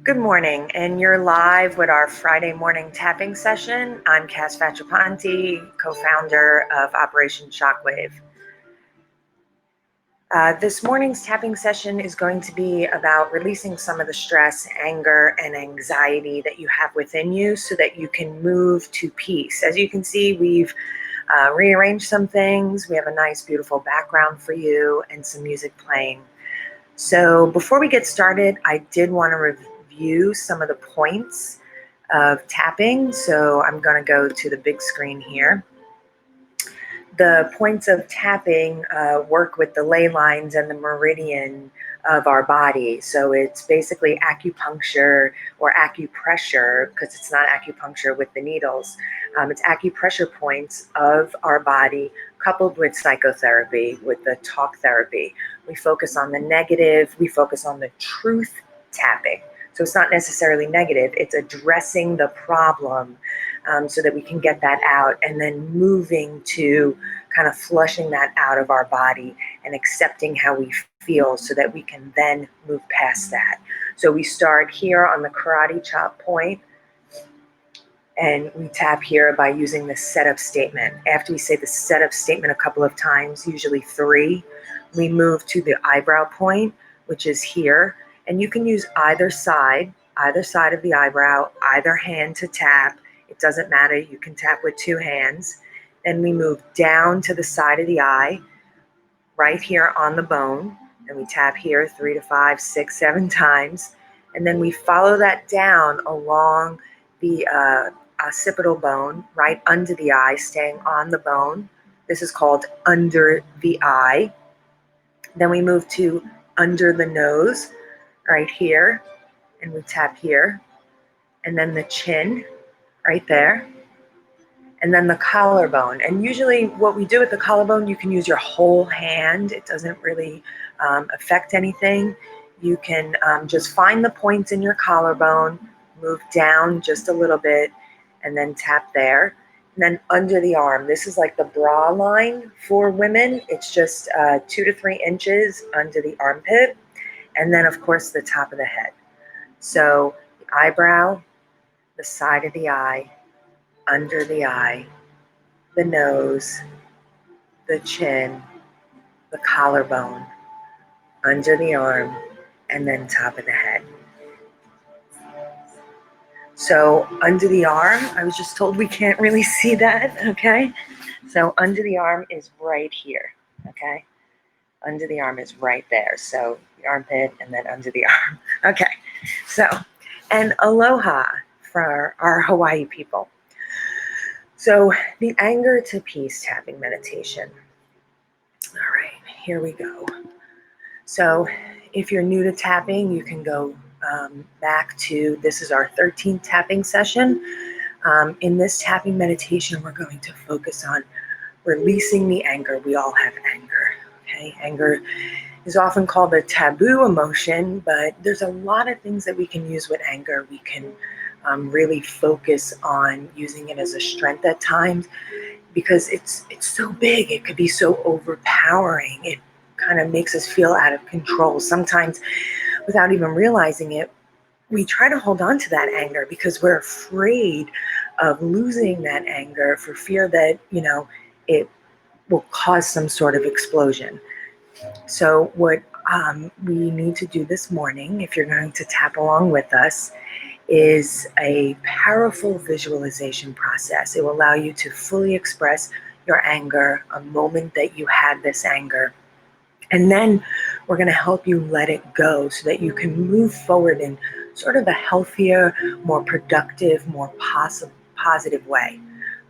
Good morning, and you're live with our Friday morning tapping session. I'm Cass Fachapanti, co-founder of Operation Shockwave. This morning's tapping session is going to be about releasing some of the stress, anger, and anxiety that you have within you so that you can move to peace. As you can see, we've rearranged some things. We have a nice, beautiful background for you and some music playing. So before we get started, I did want to review some of the points of tapping. So I'm going to go to the big screen here. The points of tapping work with the ley lines and the meridian of our body. So it's basically acupuncture or acupressure, because it's not acupuncture with the needles. It's acupressure points of our body coupled with psychotherapy, with the talk therapy. We focus on the negative, we focus on the truth tapping. So it's not necessarily negative, it's addressing the problem so that we can get that out, and then moving to kind of flushing that out of our body and accepting how we feel so that we can then move past that. So we start here on the karate chop point, and we tap here by using the setup statement. After we say the setup statement a couple of times, usually 3, we move to the eyebrow point, which is here. And you can use either side of the eyebrow, either hand to tap. It doesn't matter, you can tap with 2 hands. Then we move down to the side of the eye, right here on the bone. And we tap here 3 to 5, 6, 7 times. And then we follow that down along the occipital bone, right under the eye, staying on the bone. This is called under the eye. Then we move to under the nose, right here, and we tap here. And then the chin, right there. And then the collarbone. And usually what we do with the collarbone, you can use your whole hand. It doesn't really affect anything. You can just find the points in your collarbone, move down just a little bit, and then tap there. And then under the arm, this is like the bra line for women. It's just 2 to 3 inches under the armpit. And then, of course, the top of the head. So the eyebrow, the side of the eye, under the eye, the nose, the chin, the collarbone, under the arm, and then top of the head. So under the arm, I was just told we can't really see that, okay? So under the arm is right here, okay? Under the arm is right there. So the armpit and then under the arm. Okay, so, and aloha for our Hawaii people. So the anger to peace tapping meditation. All right, here we go. So if you're new to tapping, you can go back to, this is our 13th tapping session. In this tapping meditation, we're going to focus on releasing the anger. We all have anger, okay? Anger is often called a taboo emotion, but there's a lot of things that we can use with anger. We can really focus on using it as a strength at times because it's so big. It could be so overpowering. It kind of makes us feel out of control. Sometimes, without even realizing it, we try to hold on to that anger because we're afraid of losing that anger for fear that, it will cause some sort of explosion. So what we need to do this morning, if you're going to tap along with us, is a powerful visualization process. It will allow you to fully express your anger, a moment that you had this anger. And then we're going to help you let it go so that you can move forward in sort of a healthier, more productive, more positive way.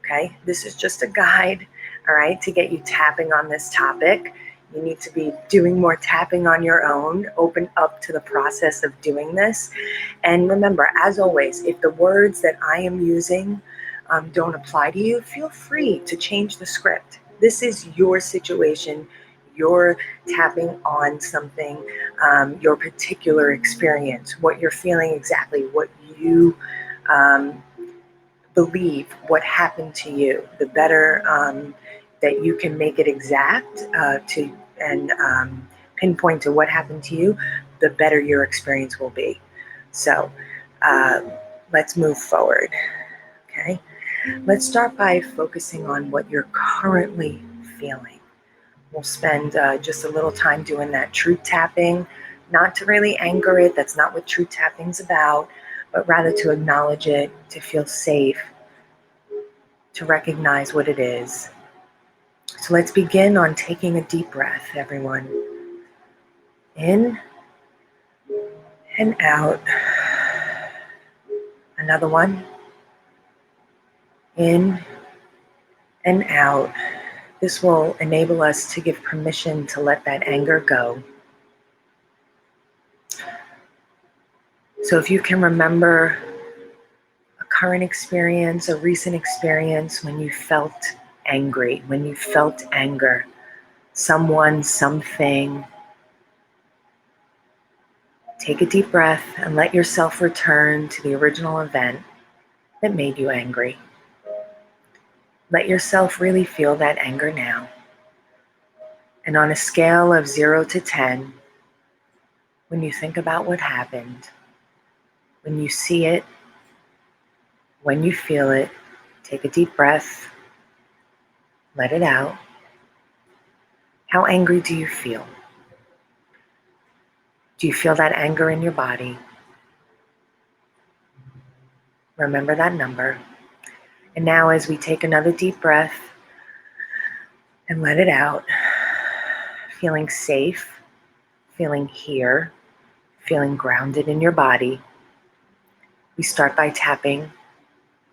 Okay, this is just a guide, all right, to get you tapping on this topic. You need to be doing more tapping on your own. Open up to the process of doing this. And remember, as always, if the words that I am using don't apply to you, feel free to change the script. This is your situation. You're tapping on something, your particular experience, what you're feeling exactly, what you believe, what happened to you. The better that you can make it exact and pinpoint to what happened to you, the better your experience will be. So uh, let's move forward, okay? Let's start by focusing on what you're currently feeling. We'll spend just a little time doing that truth tapping, not to really anger it. That's not what truth tapping's about, but rather to acknowledge it, to feel safe, to recognize what it is. So let's begin on taking a deep breath, everyone. In and out. Another one. In and out. This will enable us to give permission to let that anger go. So if you can remember a current experience, a recent experience when you felt angry, when you felt anger, someone, something, take a deep breath and let yourself return to the original event that made you angry. Let yourself really feel that anger now. And on a scale of 0 to 10, when you think about what happened, when you see it, when you feel it, take a deep breath, let it out. How angry do you feel? Do you feel that anger in your body? Remember that number. And now as we take another deep breath and let it out, feeling safe, feeling here, feeling grounded in your body, we start by tapping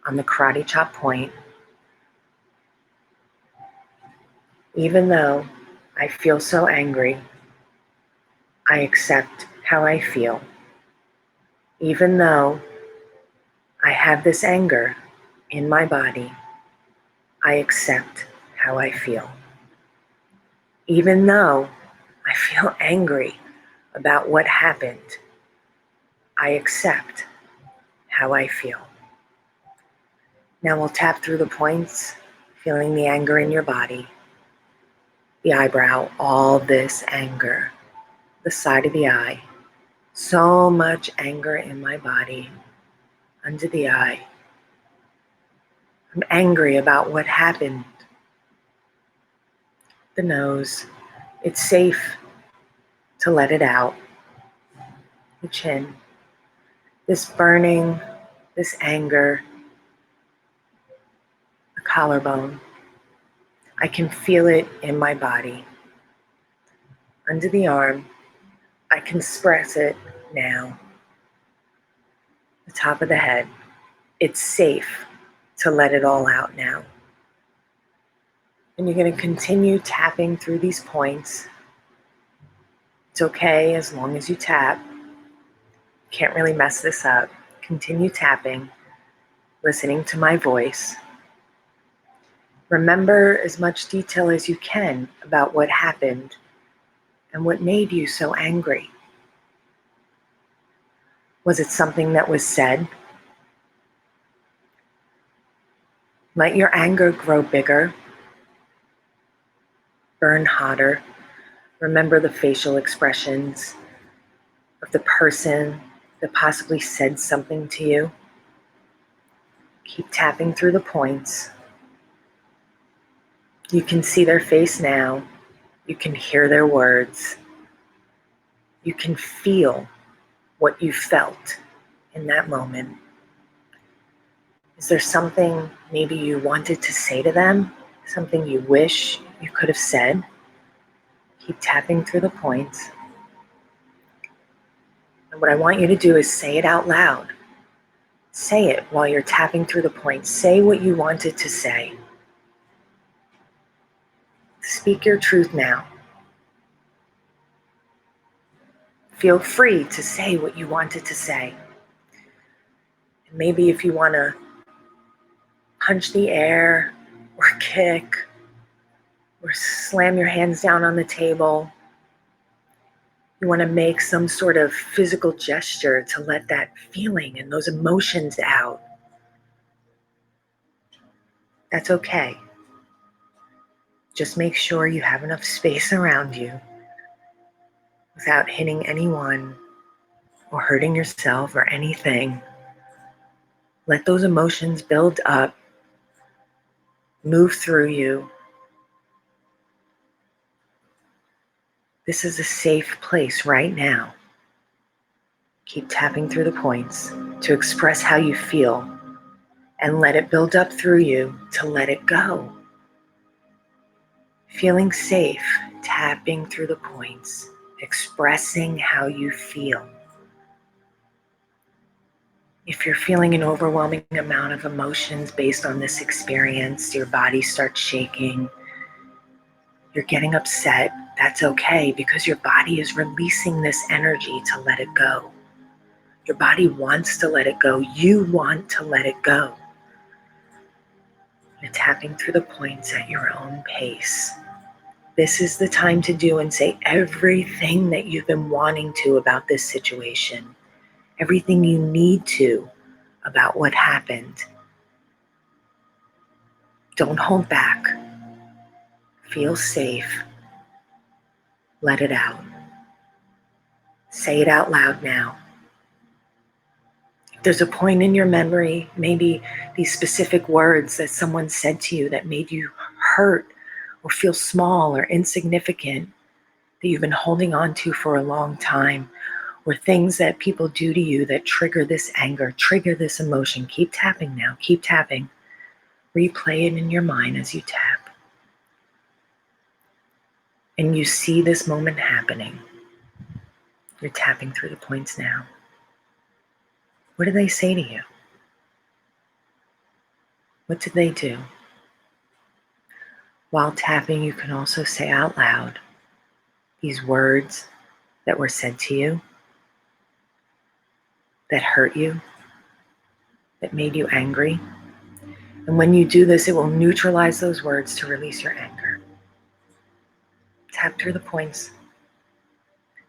on the karate chop point. Even though I feel so angry, I accept how I feel. Even though I have this anger in my body, I accept how I feel. Even though I feel angry about what happened, I accept how I feel. Now we'll tap through the points, feeling the anger in your body, the eyebrow, all this anger, the side of the eye, so much anger in my body, under the eye. I'm angry about what happened. The nose, it's safe to let it out. The chin, this burning, this anger, the collarbone. I can feel it in my body. Under the arm, I can express it now. The top of the head, it's safe to let it all out now. And you're going to continue tapping through these points. It's okay as long as you tap. Can't really mess this up. Continue tapping, listening to my voice. Remember as much detail as you can about what happened and what made you so angry. Was it something that was said? Let your anger grow bigger, burn hotter. Remember the facial expressions of the person that possibly said something to you. Keep tapping through the points. You can see their face now. You can hear their words. You can feel what you felt in that moment. Is there something maybe you wanted to say to them? Something you wish you could have said? Keep tapping through the points. And what I want you to do is say it out loud. Say it while you're tapping through the points. Say what you wanted to say. Speak your truth now. Feel free to say what you wanted to say. And maybe if you want to punch the air or kick or slam your hands down on the table, you want to make some sort of physical gesture to let that feeling and those emotions out. That's okay. Just make sure you have enough space around you without hitting anyone or hurting yourself or anything. Let those emotions build up, move through you. This is a safe place right now. Keep tapping through the points to express how you feel and let it build up through you to let it go. Feeling safe, tapping through the points, expressing how you feel. If you're feeling an overwhelming amount of emotions based on this experience, your body starts shaking, you're getting upset, that's okay because your body is releasing this energy to let it go. Your body wants to let it go. You want to let it go. You're tapping through the points at your own pace. This is the time to do and say everything that you've been wanting to about this situation, everything you need to about what happened. Don't hold back. Feel safe. Let it out. Say it out loud now. If there's a point in your memory, maybe these specific words that someone said to you that made you hurt or feel small or insignificant that you've been holding on to for a long time, or things that people do to you that trigger this anger, trigger this emotion. Keep tapping now. Keep tapping. Replay it in your mind as you tap. And you see this moment happening. You're tapping through the points now. What do they say to you? What did they do? While tapping, you can also say out loud these words that were said to you, that hurt you, that made you angry. And when you do this, it will neutralize those words to release your anger. Tap through the points.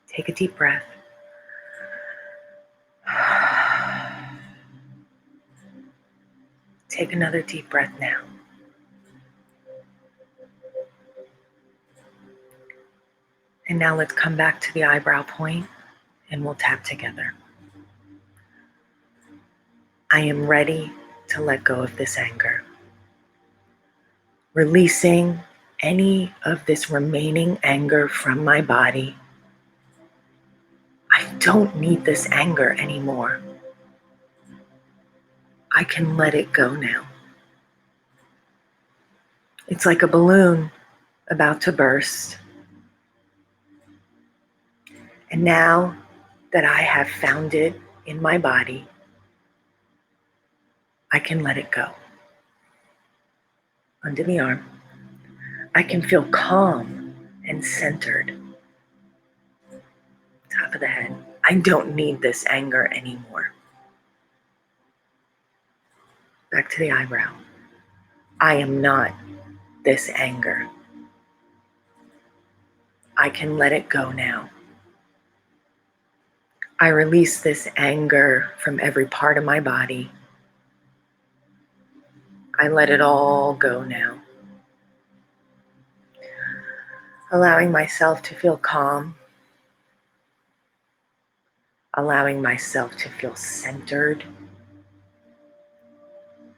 Take a deep breath. Take another deep breath now. And now let's come back to the eyebrow point and we'll tap together. I am ready to let go of this anger. Releasing any of this remaining anger from my body. I don't need this anger anymore. I can let it go now. It's like a balloon about to burst. And now that I have found it in my body, I can let it go. Under the arm, I can feel calm and centered. Top of the head, I don't need this anger anymore. Back to the eyebrow. I am not this anger. I can let it go now. I release this anger from every part of my body. I let it all go now. Allowing myself to feel calm. Allowing myself to feel centered.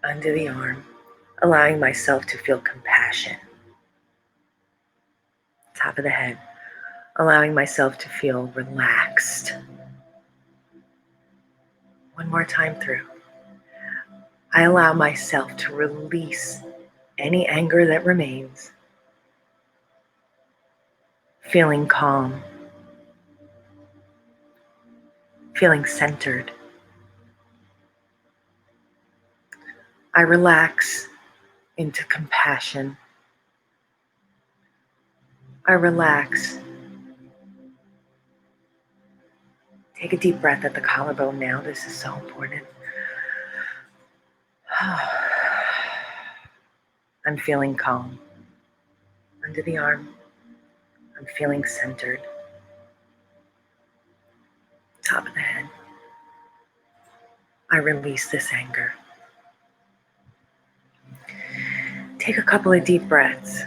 Under the arm. Allowing myself to feel compassion. Top of the head. Allowing myself to feel relaxed. One more time through. I allow myself to release any anger that remains. Feeling calm. Feeling centered. I relax into compassion. I relax. Take a deep breath at the collarbone now. This is so important. I'm feeling calm. Under the arm, I'm feeling centered. Top of the head. I release this anger. Take a couple of deep breaths.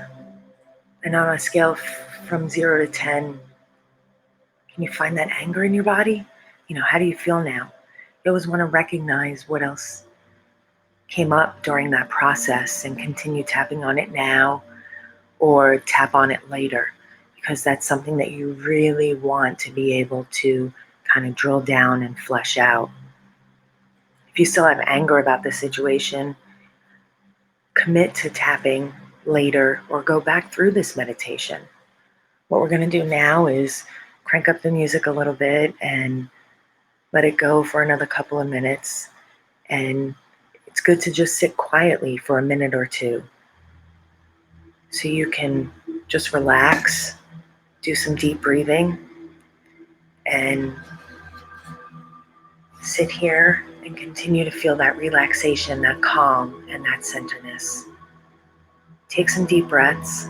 And on a scale from 0 to 10, can you find that anger in your body? How do you feel now? You always want to recognize what else came up during that process and continue tapping on it now or tap on it later, because that's something that you really want to be able to kind of drill down and flesh out. If you still have anger about the situation, commit to tapping later or go back through this meditation. What we're going to do now is crank up the music a little bit and let it go for another couple of minutes. And it's good to just sit quietly for a minute or two so you can just relax, do some deep breathing, and sit here and continue to feel that relaxation, that calm, and that centeredness. Take some deep breaths,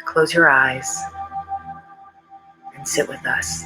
close your eyes, and sit with us.